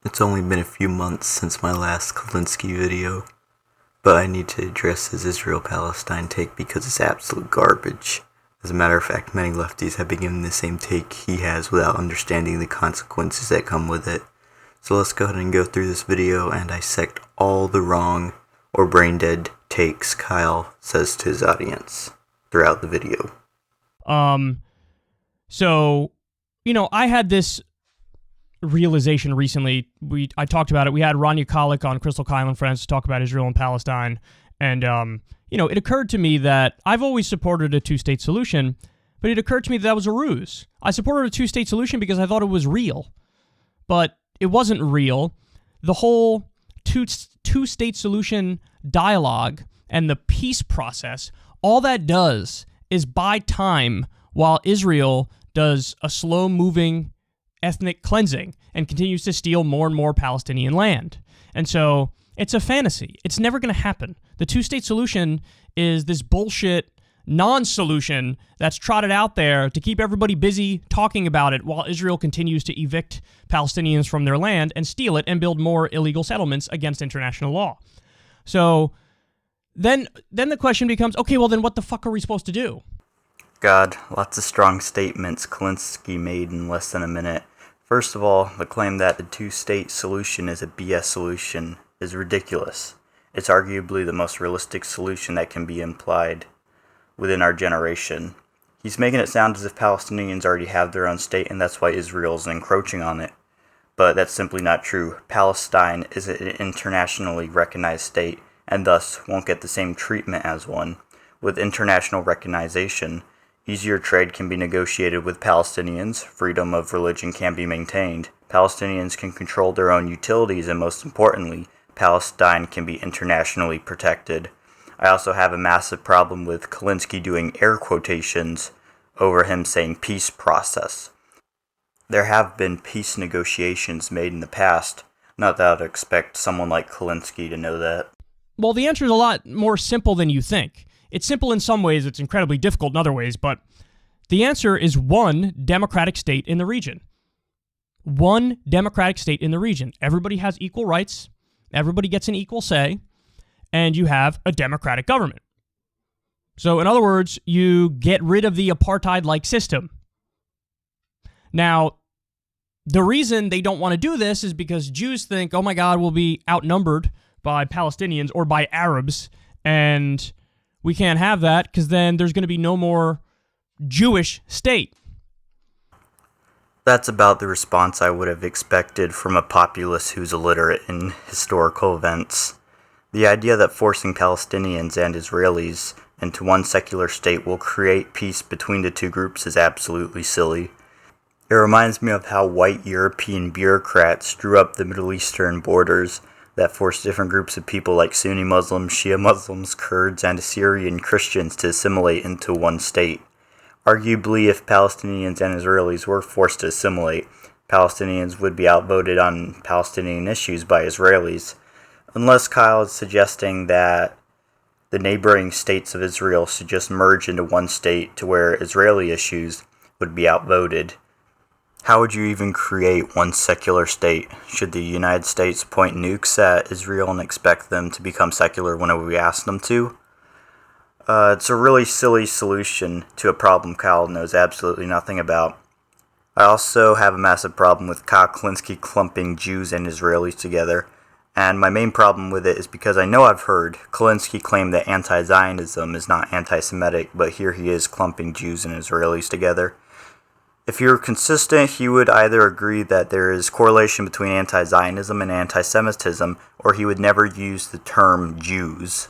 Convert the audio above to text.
It's only been a few months since my last Kulinski video, but I need to address his Israel-Palestine take because it's absolute garbage. As a matter of fact, many lefties have been given the same take he has without understanding the consequences that come with it. So let's go ahead and go through this video and dissect all the wrong or brain-dead takes Kyle says to his audience throughout the video. I had this realization recently. I talked about it. We had Rania Kalik on Crystal Kyle and Friends to talk about Israel and Palestine. And, it occurred to me that I've always supported a two-state solution, but it occurred to me that was a ruse. I supported a two-state solution because I thought it was real, but it wasn't real. The whole two-state solution dialogue and the peace process, all that does is buy time while Israel does a slow-moving ethnic cleansing and continues to steal more and more Palestinian land. And so it's a fantasy. It's never going to happen. The two-state solution is this bullshit non-solution that's trotted out there to keep everybody busy talking about it while Israel continues to evict Palestinians from their land and steal it and build more illegal settlements against international law. So then the question becomes, okay, well then what the fuck are we supposed to do? God, lots of strong statements Kulinski made in less than a minute. First of all, the claim that the two-state solution is a BS solution is ridiculous. It's arguably the most realistic solution that can be implied within our generation. He's making it sound as if Palestinians already have their own state and that's why Israel is encroaching on it. But that's simply not true. Palestine is an internationally recognized state and thus won't get the same treatment as one. With international recognition, easier trade can be negotiated with Palestinians, freedom of religion can be maintained, Palestinians can control their own utilities, and most importantly, Palestine can be internationally protected. I also have a massive problem with Kulinski doing air quotations over him saying peace process. There have been peace negotiations made in the past, not that I'd expect someone like Kulinski to know that. Well, the answer is a lot more simple than you think. It's simple in some ways, it's incredibly difficult in other ways, but the answer is one democratic state in the region. One democratic state in the region. Everybody has equal rights, everybody gets an equal say, and you have a democratic government. So, in other words, you get rid of the apartheid-like system. Now, the reason they don't want to do this is because Jews think, oh my God, we'll be outnumbered by Palestinians or by Arabs, and we can't have that because then there's going to be no more Jewish state. That's about the response I would have expected from a populace who's illiterate in historical events. The idea that forcing Palestinians and Israelis into one secular state will create peace between the two groups is absolutely silly. It reminds me of how white European bureaucrats drew up the Middle Eastern borders that forced different groups of people like Sunni Muslims, Shia Muslims, Kurds, and Assyrian Christians to assimilate into one state. Arguably, if Palestinians and Israelis were forced to assimilate, Palestinians would be outvoted on Palestinian issues by Israelis, unless Kyle is suggesting that the neighboring states of Israel should just merge into one state to where Israeli issues would be outvoted. How would you even create one secular state? Should the United States point nukes at Israel and expect them to become secular whenever we ask them to? It's a really silly solution to a problem Kyle knows absolutely nothing about. I also have a massive problem with Kyle Kulinski clumping Jews and Israelis together, and my main problem with it is because I know I've heard Kulinski claim that anti-Zionism is not anti-Semitic, but here he is clumping Jews and Israelis together. If he were consistent, he would either agree that there is correlation between anti-Zionism and anti-Semitism, or he would never use the term Jews.